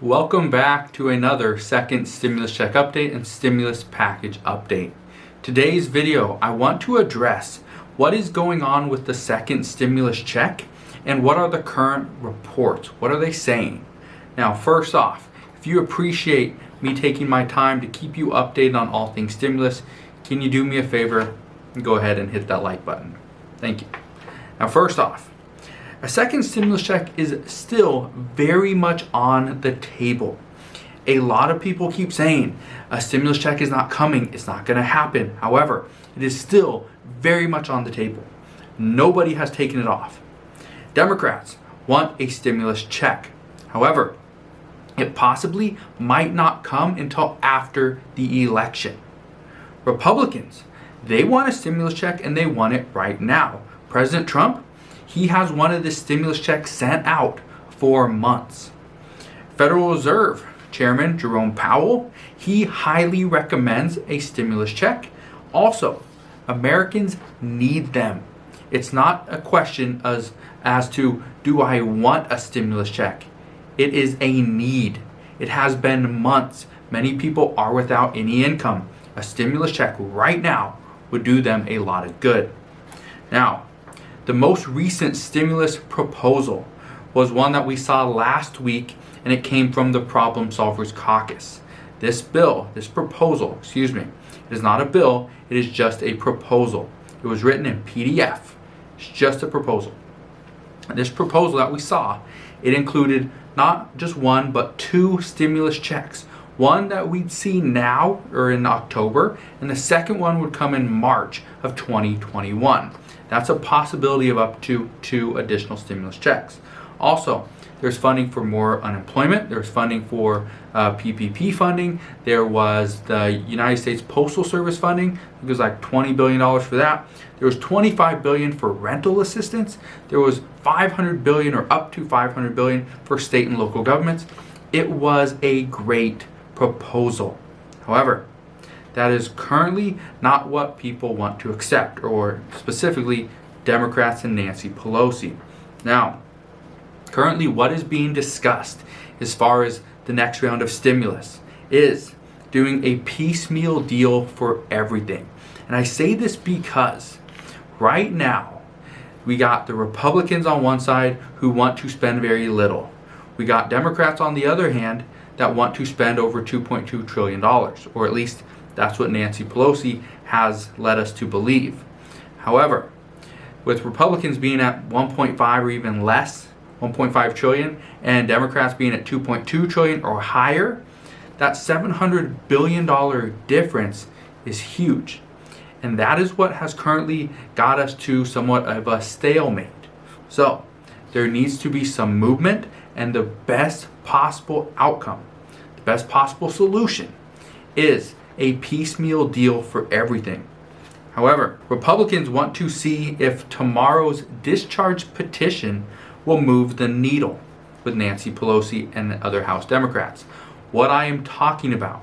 Welcome back to another second stimulus check update and stimulus package update. Today's video, I want to address what is going on with the second stimulus check and what are the current reports. What are they saying? Now, first off, if you appreciate me taking my time to keep you updated on all things stimulus, can you do me a favor and go ahead and hit that like button? Thank you. Now, first off, a second stimulus check is still very much on the table. A lot of people keep saying a stimulus check is not coming, it's not going to happen. However, it is still very much on the table. Nobody has taken it off. Democrats want a stimulus check. However, it possibly might not come until after the election. Republicans, they want a stimulus check and they want it right now. President Trump, he has wanted this stimulus check sent out for months. Federal Reserve Chairman Jerome Powell, he highly recommends a stimulus check. Also, Americans need them. It's not a question as to do I want a stimulus check? It is a need. It has been months. Many people are without any income. A stimulus check right now would do them a lot of good. Now, the most recent stimulus proposal was one that we saw last week, and it came from the Problem Solvers Caucus. This proposal, it is not a bill, it is just a proposal. It was written in PDF. It's just a proposal. And this proposal that we saw, it included not just one, but two stimulus checks. One that we'd see now or in October, and the second one would come in March of 2021. That's a possibility of up to 2 additional stimulus checks. Also, there's funding for more unemployment. There's funding for PPP funding. There was the United States Postal Service funding. It was like $20 billion for that. There was $25 billion for rental assistance. There was $500 billion or up to $500 billion for state and local governments. It was a great proposal. However, that is currently not what people want to accept, or specifically Democrats and Nancy Pelosi. Now, currently what is being discussed as far as the next round of stimulus is doing a piecemeal deal for everything. And I say this because right now we got the Republicans on one side who want to spend very little. We got Democrats on the other hand that want to spend over $2.2 trillion, or at least that's what Nancy Pelosi has led us to believe. However, with Republicans being at 1.5 or even less, 1.5 trillion, and Democrats being at 2.2 trillion or higher, that $700 billion difference is huge. And that is what has currently got us to somewhat of a stalemate. So there needs to be some movement, and the best possible outcome, the best possible solution is a piecemeal deal for everything. However, Republicans want to see if tomorrow's discharge petition will move the needle with Nancy Pelosi and the other House Democrats. What I am talking about,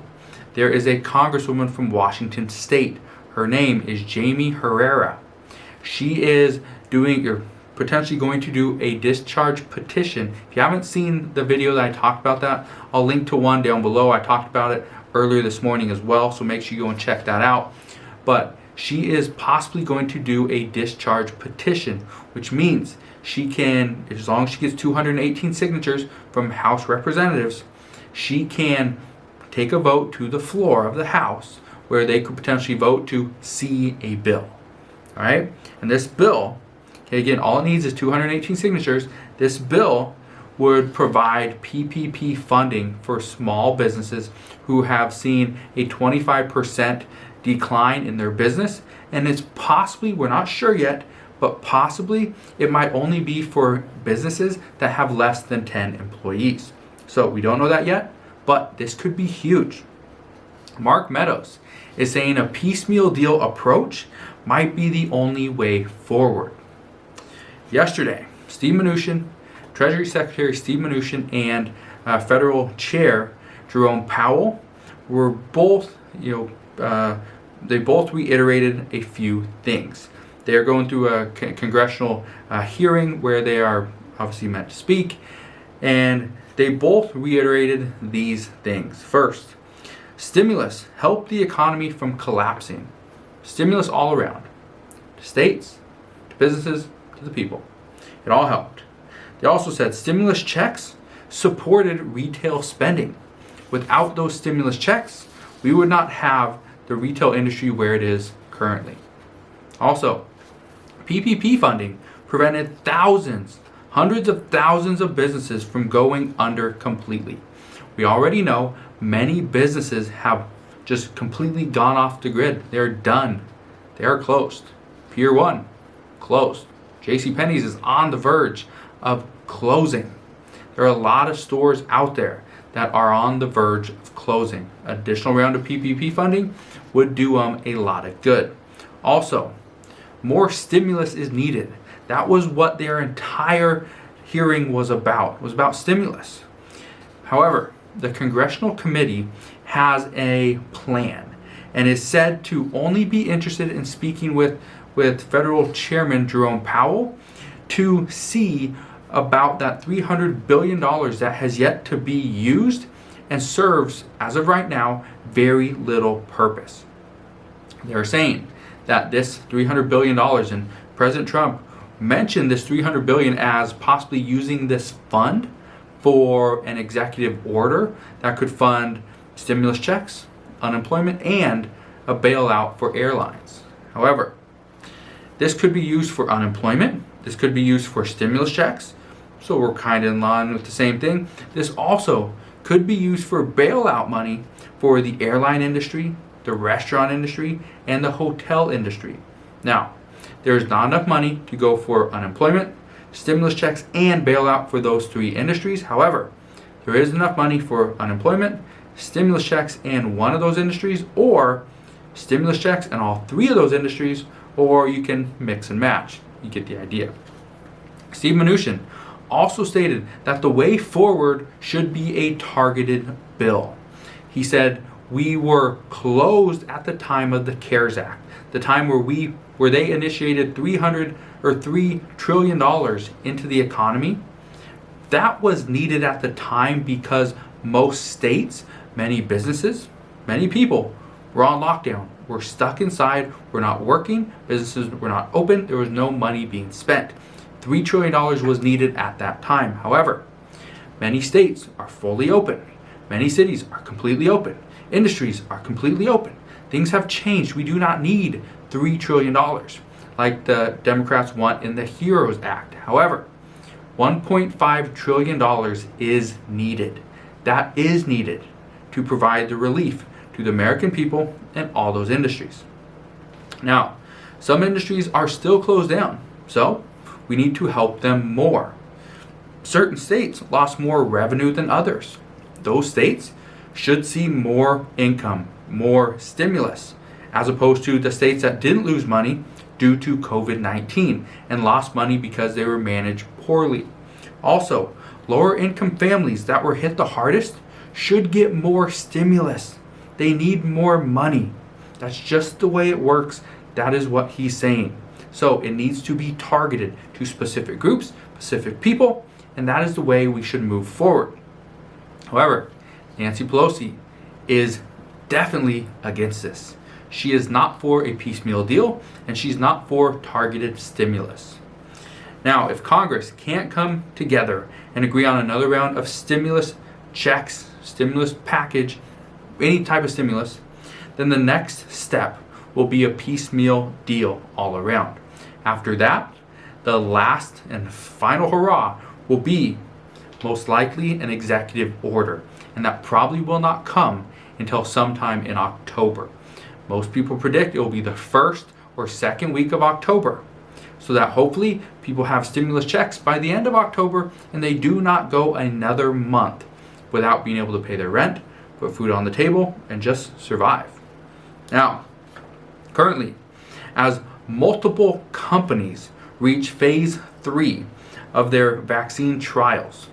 there is a congresswoman from Washington State. Her name is Jamie Herrera. She is potentially going to do a discharge petition. If you haven't seen the video that I talked about that, I'll link to one down below. I talked about it earlier this morning as well, so make sure you go and check that out. But she is possibly going to do a discharge petition, which means she can, as long as she gets 218 signatures from House representatives, she can take a vote to the floor of the House where they could potentially vote to see a bill. All right? And this bill, okay, again, all it needs is 218 signatures. This bill would provide PPP funding for small businesses who have seen a 25% decline in their business. And it's possibly, we're not sure yet, but possibly it might only be for businesses that have less than 10 employees. So we don't know that yet, but this could be huge. Mark Meadows is saying a piecemeal deal approach might be the only way forward. Yesterday, Steve Mnuchin, Treasury Secretary Steve Mnuchin, and Federal Chair Jerome Powell were both, they both reiterated a few things. They are going through a congressional hearing where they are obviously meant to speak, and They both reiterated these things. First, stimulus helped the economy from collapsing. Stimulus all around. To states, to businesses, to the people. It all helped. They also said stimulus checks supported retail spending. Without those stimulus checks, we would not have the retail industry where it is currently. Also, PPP funding prevented thousands, hundreds of thousands of businesses from going under completely. We already know many businesses have just completely gone off the grid. They're done. They are closed. Pier 1, closed. JCPenney's is on the verge of closing. There are a lot of stores out there that are on the verge of closing. Additional round of PPP funding would do them a lot of good. Also, more stimulus is needed. That was what their entire hearing was about. It was about stimulus. However, the Congressional Committee has a plan and is said to only be interested in speaking with Federal Chairman Jerome Powell to see about that $300 billion that has yet to be used and serves, as of right now, very little purpose. They're saying that this $300 billion, and President Trump mentioned this $300 billion as possibly using this fund for an executive order that could fund stimulus checks, unemployment, and a bailout for airlines. However, this could be used for unemployment. This could be used for stimulus checks. So we're kind of in line with the same thing. This also could be used for bailout money for the airline industry, the restaurant industry, and the hotel industry. Now, there's not enough money to go for unemployment, stimulus checks, and bailout for those three industries. However, there is enough money for unemployment, stimulus checks, and one of those industries, or stimulus checks and all three of those industries, or you can mix and match. You get the idea. Steve Mnuchin also stated that the way forward should be a targeted bill. He said, we were closed at the time of the CARES Act, the time where they initiated $3 trillion into the economy. That was needed at the time because most states, many businesses, many people were on lockdown. We're stuck inside. We're not working. Businesses were not open. There was no money being spent. $3 trillion was needed at that time. However, many states are fully open. Many cities are completely open. Industries are completely open. Things have changed. We do not need $3 trillion like the Democrats want in the HEROES Act. However, $1.5 trillion is needed. That is needed to provide the relief to the American people and all those industries. Now, some industries are still closed down, so we need to help them more. Certain states lost more revenue than others. Those states should see more income, more stimulus, as opposed to the states that didn't lose money due to COVID-19 and lost money because they were managed poorly. Also, lower income families that were hit the hardest should get more stimulus. They need more money. That's just the way it works. That is what he's saying. So it needs to be targeted to specific groups, specific people, and that is the way we should move forward. However, Nancy Pelosi is definitely against this. She is not for a piecemeal deal, and she's not for targeted stimulus. Now, if Congress can't come together and agree on another round of stimulus checks, stimulus package, any type of stimulus, then the next step will be a piecemeal deal all around. After that, the last and final hurrah will be most likely an executive order, and that probably will not come until sometime in October. Most people predict it will be the first or second week of October, so that hopefully people have stimulus checks by the end of October and they do not go another month without being able to pay their rent, put food on the table, and just survive. Now, currently, as multiple companies reach phase 3 of their vaccine trials,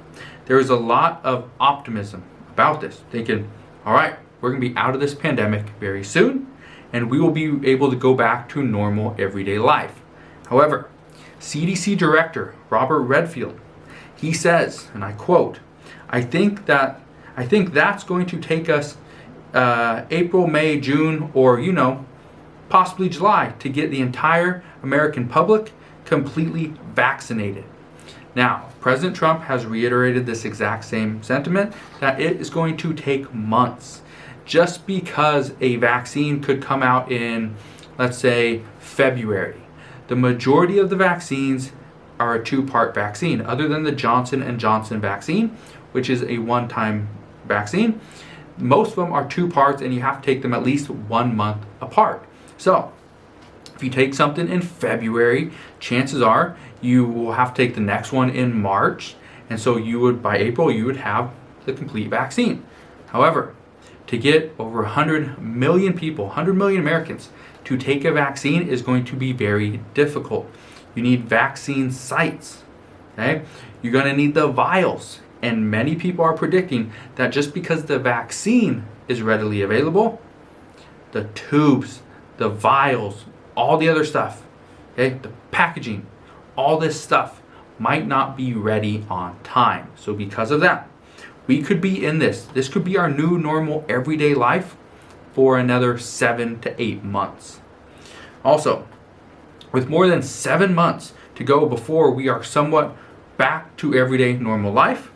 there is a lot of optimism about this, thinking, all right, we're going to be out of this pandemic very soon, and we will be able to go back to normal everyday life. However, CDC Director Robert Redfield, he says, and I quote, I think that's going to take us April, May, June, or possibly July to get the entire American public completely vaccinated. Now, President Trump has reiterated this exact same sentiment, that it is going to take months. Just because a vaccine could come out in, let's say, February, the majority of the vaccines are a 2-part vaccine, other than the Johnson & Johnson vaccine, which is a one-time vaccine. Most of them are 2 parts, and you have to take them at least 1 month apart. So, if you take something in February, chances are you will have to take the next one in March, and so by April you would have the complete vaccine. However, to get over 100 million people, 100 million Americans to take a vaccine is going to be very difficult. You need vaccine sites, okay? You're going to need the vials, and many people are predicting that just because the vaccine is readily available, the tubes, the vials, all the other stuff, okay, the packaging, all this stuff might not be ready on time. So because of that, we could be in this could be our new normal everyday life for another 7 to 8 months. Also, with more than 7 months to go before we are somewhat back to everyday normal life,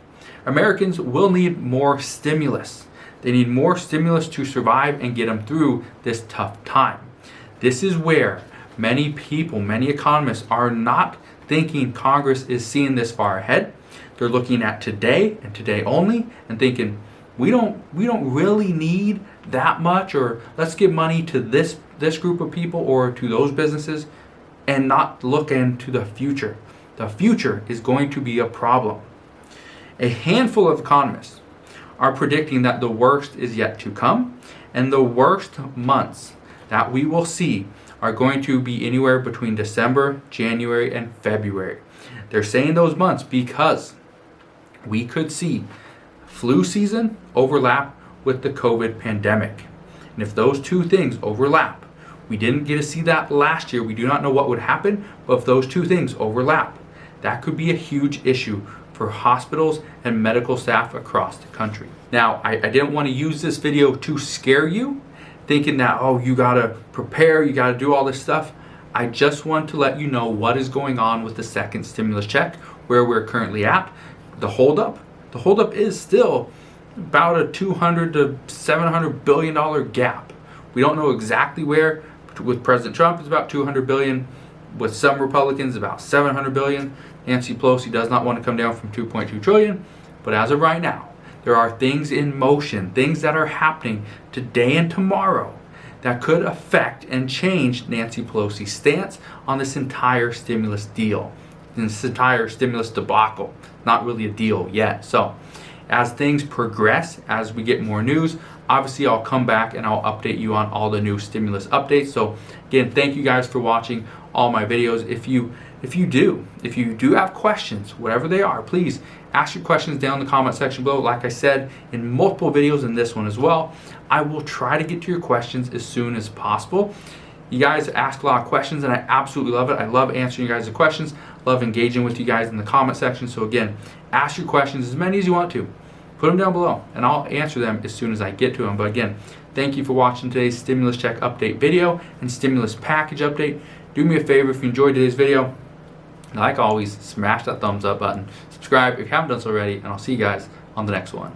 Americans will need more stimulus. They need more stimulus to survive and get them through this tough time. This is where many people, many economists are not thinking Congress is seeing this far ahead. They're looking at today and today only and thinking, we don't really need that much, or let's give money to this group of people or to those businesses, and not look into the future. The future is going to be a problem. A handful of economists are predicting that the worst is yet to come, and the worst months that we will see are going to be anywhere between December, January, and February. They're saying those months because we could see flu season overlap with the COVID pandemic. And if those two things overlap, we didn't get to see that last year. We do not know what would happen, but if those two things overlap, that could be a huge issue for hospitals and medical staff across the country. Now, I didn't want to use this video to scare you, thinking that, oh, you gotta prepare, you gotta do all this stuff. I just want to let you know what is going on with the second stimulus check, where we're currently at. The holdup is still about a $200 to $700 billion gap. We don't know exactly where. With President Trump, it's about $200 billion. With some Republicans, about $700 billion. Nancy Pelosi does not want to come down from $2.2 trillion. But as of right now, there are things in motion, things that are happening today and tomorrow that could affect and change Nancy Pelosi's stance on this entire stimulus deal, this entire stimulus debacle. Not really a deal yet. So as things progress, as we get more news, obviously I'll come back and I'll update you on all the new stimulus updates. So again, thank you guys for watching all my videos. If you do have questions, whatever they are, please ask your questions down in the comment section below. Like I said in multiple videos, in this one as well, I will try to get to your questions as soon as possible. You guys ask a lot of questions and I absolutely love it. I love answering you guys' questions, love engaging with you guys in the comment section. So again, ask your questions as many as you want to. Put them down below and I'll answer them as soon as I get to them. But again, thank you for watching today's stimulus check update video and stimulus package update. Do me a favor, if you enjoyed today's video, like always, smash that thumbs up button, subscribe if you haven't done so already, and I'll see you guys on the next one.